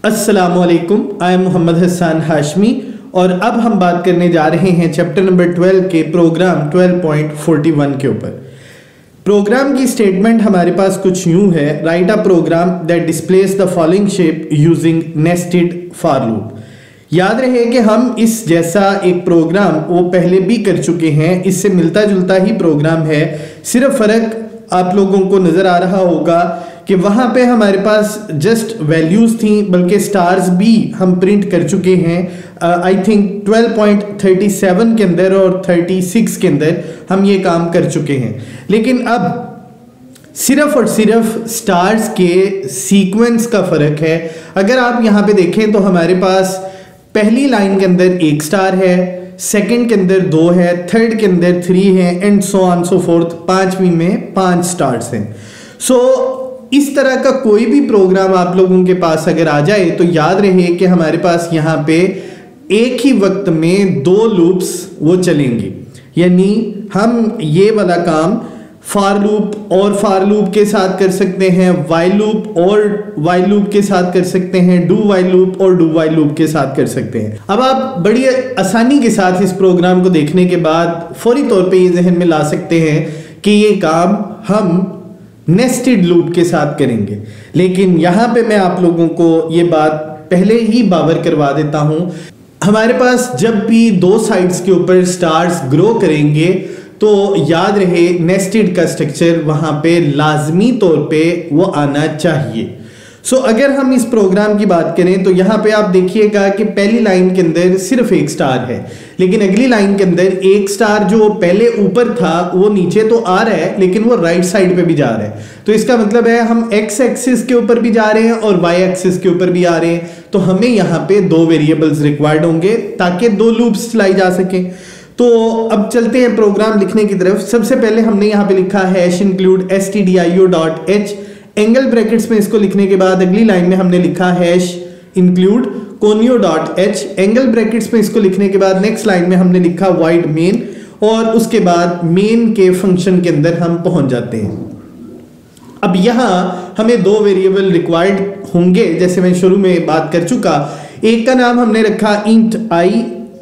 अस्सलामुअलैकुम, I am Mohammad Hasan Hashmi और अब हम बात करने जा रहे हैं चैप्टर नंबर 12 के प्रोग्राम 12.41 के ऊपर। प्रोग्राम की स्टेटमेंट हमारे पास कुछ यूं है, write a program that displays the following shape using nested for loop. याद रहे कि हम इस जैसा एक प्रोग्राम वो पहले भी कर चुके हैं, इससे मिलता जुलता ही प्रोग्राम है। सिर्फ फर्क आप लोगों को नजर आ रहा होगा कि वहां पे हमारे पास जस्ट वैल्यूज थी, बल्कि स्टार्स भी हम प्रिंट कर चुके हैं। आई थिंक 12.37 के अंदर और 36 के अंदर हम ये काम कर चुके हैं। लेकिन अब सिर्फ और सिर्फ स्टार्स के सीक्वेंस का फर्क है। अगर आप यहाँ पे देखें तो हमारे पास पहली लाइन के अंदर एक स्टार है, सेकंड के अंदर 2 है, थर्ड के अंदर 3 है and so on so fourth, पांचवी में 5 स्टार्स हैं। सो इस तरह का कोई भी प्रोग्राम आप लोगों के पास अगर आ जाए तो याद रहे कि हमारे पास यहाँ पे एक ही वक्त में 2 लूप्स वो चलेंगे। यानी हम ये वाला काम फॉर लूप और फॉर लूप के साथ कर सकते हैं, वाइल लूप और वाइल लूप के साथ कर सकते हैं, डू वाइल लूप और डू वाइल लूप के साथ कर सकते हैं। अब आप बड़ी आसानी के साथ इस प्रोग्राम को देखने के बाद फौरी तौर पे ये जहन में ला सकते हैं कि ये काम हम नेस्टेड लूप के साथ करेंगे। लेकिन यहाँ पे मैं आप लोगों को ये बात पहले ही बावर करवा देता हूँ, हमारे पास जब भी 2 साइड्स के ऊपर स्टार्स ग्रो करेंगे तो याद रहे नेस्टेड का स्ट्रक्चर वहां पे लाजमी तौर पे वो आना चाहिए। सो अगर हम इस प्रोग्राम की बात करें तो यहाँ पे आप देखिएगा कि पहली लाइन के अंदर सिर्फ एक स्टार है, लेकिन अगली लाइन के अंदर एक स्टार जो पहले ऊपर था वो नीचे तो आ रहा है, लेकिन वो राइट साइड पे भी जा रहा है। तो इसका मतलब है हम एक्स एक्सिस के ऊपर भी जा रहे हैं और वाई एक्सिस के ऊपर भी आ रहे हैं। तो हमें यहाँ पे 2 वेरिएबल्स रिक्वायर्ड होंगे ताकि 2 लूप्स चलाई जा सके। तो अब चलते हैं प्रोग्राम लिखने की तरफ। सबसे पहले हमने यहाँ पे लिखा hash include stdio.h, angle brackets में इसको लिखने के बाद अगली लाइन में हमने लिखा hash include conio.h, angle brackets में इसको लिखने के बाद नेक्स्ट लाइन में हमने लिखा void main, और उसके बाद मेन के फंक्शन के अंदर हम पहुंच जाते हैं। अब यहाँ हमें 2 वेरिएबल रिक्वायर्ड होंगे, जैसे मैं शुरू में बात कर चुका। एक का नाम हमने रखा int I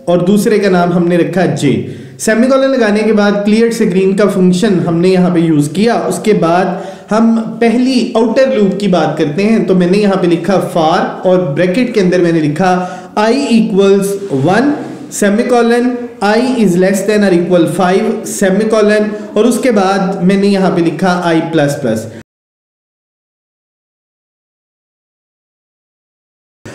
और दूसरे का नाम हमने रखा j। सेमीकोलन लगाने के बाद क्लियर से ग्रीन का फंक्शन हमने यहाँ पे यूज किया। उसके बाद हम पहली आउटर लूप की बात करते हैं, तो मैंने यहाँ पे लिखा फॉर और ब्रैकेट के अंदर मैंने लिखा i equals 1 semicolon, i is less than और इक्वल 5 सेमीकोलन, और उसके बाद मैंने यहाँ पे लिखा i प्लस प्लस।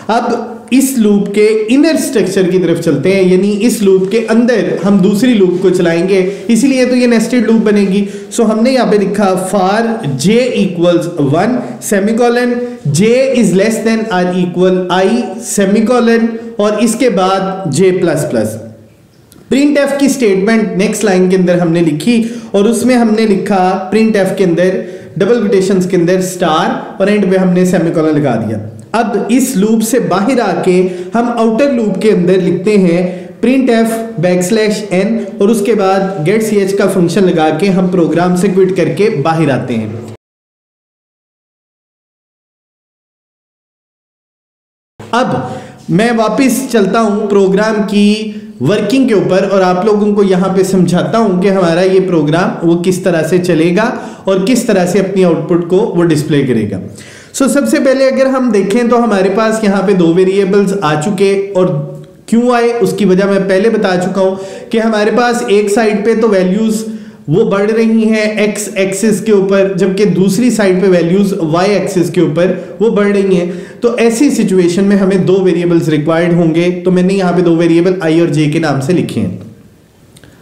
अब इस लूप के इनर स्ट्रक्चर की तरफ चलते हैं, यानी इस लूप के अंदर हम दूसरी लूप को चलाएंगे, इसीलिए तो ये नेस्टेड लूप बनेगी। सो हमने यहाँ पे लिखा for j equals 1 semicolon, j is less than और इक्वल i सेमीकोलन, और इसके बाद j plus plus. Print F की स्टेटमेंट नेक्स्ट लाइन के अंदर हमने लिखी और उसमें हमने लिखा प्रिंट एफ के अंदर डबल कोटेशंस के अंदर स्टार और एंड पे हमने सेमीकोलन लगा दिया। अब इस लूप से बाहर आके हम आउटर लूप के अंदर लिखते हैं प्रिंट एफ \n और उसके बाद गेट ch का फंक्शन लगा के हम प्रोग्राम से क्विट करके बाहर आते हैं। अब मैं वापस चलता हूं प्रोग्राम की वर्किंग के ऊपर और आप लोगों को यहां पे समझाता हूं कि हमारा ये प्रोग्राम वो किस तरह से चलेगा और किस तरह से अपनी आउटपुट को वो डिस्प्ले करेगा। सो सबसे पहले अगर हम देखें तो हमारे पास यहाँ पे 2 वेरिएबल्स आ चुके, और क्यों आए उसकी वजह मैं पहले बता चुका हूँ कि हमारे पास एक साइड पे तो वैल्यूज वो बढ़ रही हैं एक्स एक्सिस के ऊपर, जबकि दूसरी साइड पे वैल्यूज वाई एक्सिस के ऊपर वो बढ़ रही हैं। तो ऐसी सिचुएशन में हमें 2 वेरिएबल्स रिक्वायर्ड होंगे, तो मैंने यहाँ पे 2 वेरिएबल i और j के नाम से लिखे हैं।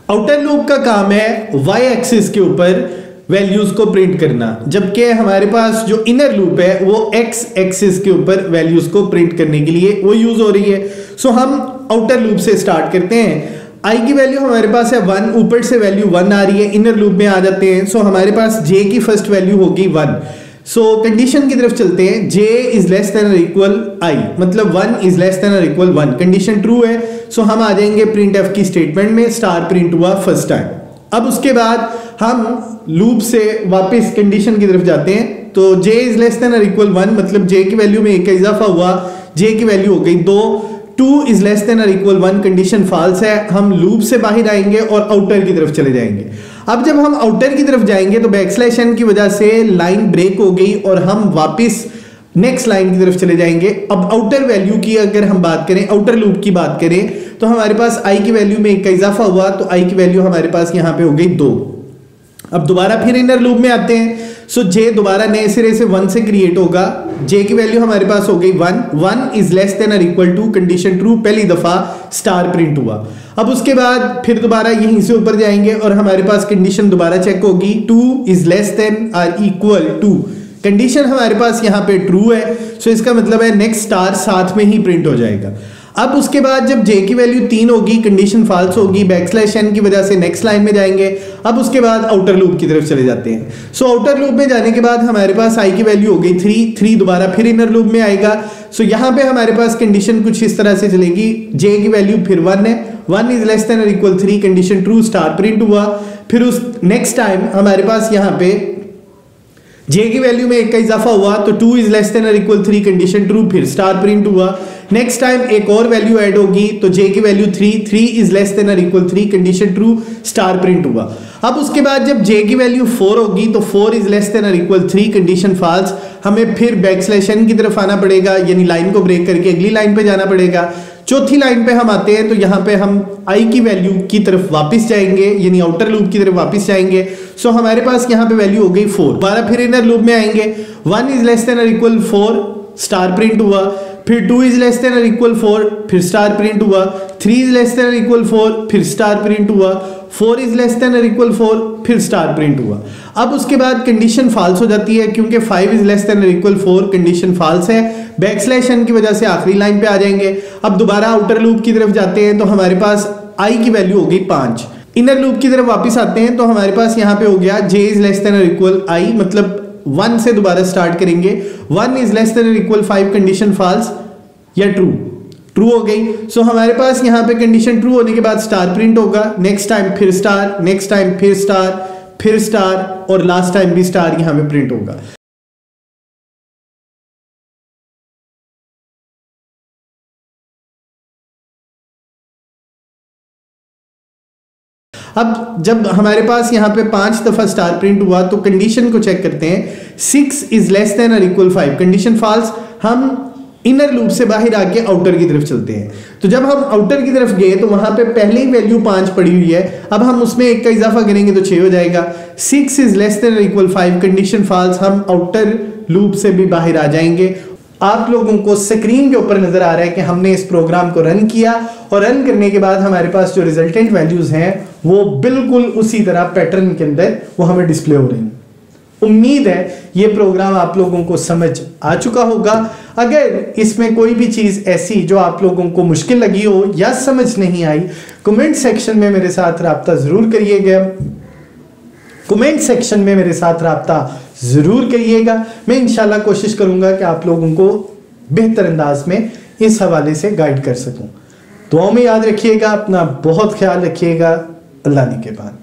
आउटर लूप का काम है वाई एक्सिस के ऊपर वैल्यूज को प्रिंट करना, जबकि हमारे पास जो इनर लूप है वो एक्स एक्सिस के ऊपर वैल्यूज को प्रिंट करने के लिए वो यूज हो रही है। सो हम आउटर लूप से स्टार्ट करते हैं। i की वैल्यू हमारे पास है 1, ऊपर से वैल्यू 1 आ रही है, इनर लूप में आ जाते हैं। सो हमारे पास j की फर्स्ट वैल्यू होगी 1। सो कंडीशन की तरफ चलते हैं, j इज लेस देन और इक्वल i, मतलब 1 इज लेस देन और इक्वल 1। कंडीशन ट्रू है, सो हम आ जाएंगे प्रिंट एफ की स्टेटमेंट में, स्टार प्रिंट हुआ फर्स्ट टाइम। अब उसके बाद हम लूप से वापस कंडीशन की तरफ जाते हैं, तो j इज लेस देन और इक्वल 1, मतलब j की वैल्यू में 1 का इजाफा हुआ, जे की वैल्यू हो गई 2, 2 इज लेस देन और इक्वल 1, कंडीशन फॉल्स है, हम लूप से बाहर आएंगे और आउटर की तरफ चले जाएंगे। अब जब हम आउटर की तरफ जाएंगे तो बैकस्लैश n की वजह से लाइन ब्रेक हो गई और हम वापस नेक्स्ट लाइन की तरफ चले जाएंगे। अब आउटर वैल्यू की अगर हम बात करें, आउटर लूप की बात करें, तो हमारे पास i की वैल्यू में 1 का इजाफा हुआ, तो i की वैल्यू हमारे पास यहां पे हो गई 2। अब दोबारा फिर इनर लूप में आते हैं, सो j दोबारा नए सिरे से 1 से क्रिएट होगा, j की वैल्यू हमारे पास हो गई 1, 1 इज लेस देन और इक्वल टू, कंडीशन ट्रू, पहली दफा स्टार प्रिंट हुआ। अब उसके बाद फिर दोबारा यहीं से ऊपर जाएंगे और हमारे पास कंडीशन दोबारा चेक होगी, 2 इज लेस देन और इक्वल टू, कंडीशन हमारे पास यहाँ पे ट्रू है, सो इसका मतलब है नेक्स्ट स्टार साथ में ही प्रिंट हो जाएगा। अब उसके बाद जब j की वैल्यू 3 होगी, कंडीशन फॉल्स होगी, बैकस्लैश n की वजह से नेक्स्ट लाइन में जाएंगे। अब उसके बाद आउटर लूप की तरफ चले जाते हैं। सो आउटर लूप में जाने के बाद हमारे पास i की वैल्यू हो गई 3, 3 दोबारा फिर इनर लूप में आएगा। सो यहाँ पे हमारे पास कंडीशन कुछ इस तरह से चलेगी, j की वैल्यू फिर 1 है, 1 इज लेस देन और equal 3, condition true, star print हुआ। फिर उस नेक्स्ट टाइम हमारे पास यहाँ पे j की वैल्यू में 1 का इजाफा हुआ, तो 2 इज लेस देन और इक्वल 3, कंडीशन ट्रू, फिर स्टार प्रिंट हुआ। नेक्स्ट टाइम एक और वैल्यू ऐड होगी, तो j की वैल्यू 3, 3 इज लेस देन और equal 3, condition true, star print हुआ। अब उसके बाद जब j की वैल्यू 4 होगी, तो 4 इज लेस देन और इक्वल 3, कंडीशन फॉल्स, हमें फिर बैकस्लैश n की तरफ आना पड़ेगा, यानी लाइन को ब्रेक करके अगली लाइन पे जाना पड़ेगा। चौथी लाइन पे हम आते हैं, तो यहाँ पे हम i की वैल्यू की तरफ वापस जाएंगे, यानी आउटर लूप की तरफ वापस जाएंगे। सो हमारे पास यहाँ पे वैल्यू हो गई 4, दोबारा फिर इनर लूप में आएंगे, 1 इज लेस देन और इक्वल 4, स्टार प्रिंट हुआ। फिर 2 इज लेस देन और इक्वल 4, फिर स्टार प्रिंट हुआ। 3 इज लेस देन और इक्वल 4, फिर स्टार प्रिंट हुआ। 4 इज लेस देन और इक्वल 4, फिर स्टार प्रिंट हुआ। अब उसके बाद कंडीशन फॉल्स हो जाती है, क्योंकि 5 इज लेस देन और इक्वल 4, कंडीशन फॉल्स है, बैकस्लैश n की वजह से आखिरी लाइन पे आ जाएंगे। अब दोबारा आउटर लूप की तरफ जाते हैं, तो हमारे पास i की वैल्यू हो गई 5। इनर लूप की तरफ वापस आते हैं, तो हमारे पास यहाँ पे हो गया j इज लेस देन और इक्वल i, मतलब 1 से दोबारा स्टार्ट करेंगे, 1 इज लेस देन और इक्वल 5, कंडीशन फॉल्स या ट्रू, ट्रू हो गई। सो हमारे पास यहाँ पे कंडीशन ट्रू होने के बाद स्टार प्रिंट होगा, नेक्स्ट टाइम फिर स्टार, नेक्स्ट टाइम फिर स्टार, फिर स्टार, और लास्ट टाइम भी स्टार यहाँ पे प्रिंट होगा। अब जब हमारे पास यहाँ पे 5 दफा स्टार प्रिंट हुआ, तो कंडीशन को चेक करते हैं, 6 इज लेस देन और इक्वल 5, कंडीशन फॉल्स। हम इनर लूप से बाहर आके आउटर की तरफ चलते हैं, तो जब हम आउटर की तरफ गए तो वहां पे पहले ही वैल्यू 5 पड़ी हुई है, अब हम उसमें 1 का इजाफा करेंगे तो 6 हो जाएगा। 6 इज लेस देन और इक्वल 5, कंडीशन फॉल्स, हम आउटर लूप से भी बाहर आ जाएंगे। आप लोगों को स्क्रीन के ऊपर नजर आ रहा है कि हमने इस प्रोग्राम को रन किया, और रन करने के बाद हमारे पास जो रिजल्टेंट वैल्यूज हैं वो बिल्कुल उसी तरह पैटर्न के अंदर वो हमें डिस्प्ले हो रही हैं। उम्मीद है ये प्रोग्राम आप लोगों को समझ आ चुका होगा। अगर इसमें कोई भी चीज ऐसी जो आप लोगों को मुश्किल लगी हो या समझ नहीं आई, कमेंट सेक्शन में मेरे साथ राब्ता जरूर करिएगा, कमेंट सेक्शन में मेरे साथ राब्ता जरूर करिएगा। मैं इंशाल्लाह कोशिश करूंगा कि आप लोगों को बेहतर अंदाज में इस हवाले से गाइड कर सकूं। दुआओं में याद रखिएगा, अपना बहुत ख्याल रखिएगा। अल्लाह निगहबान।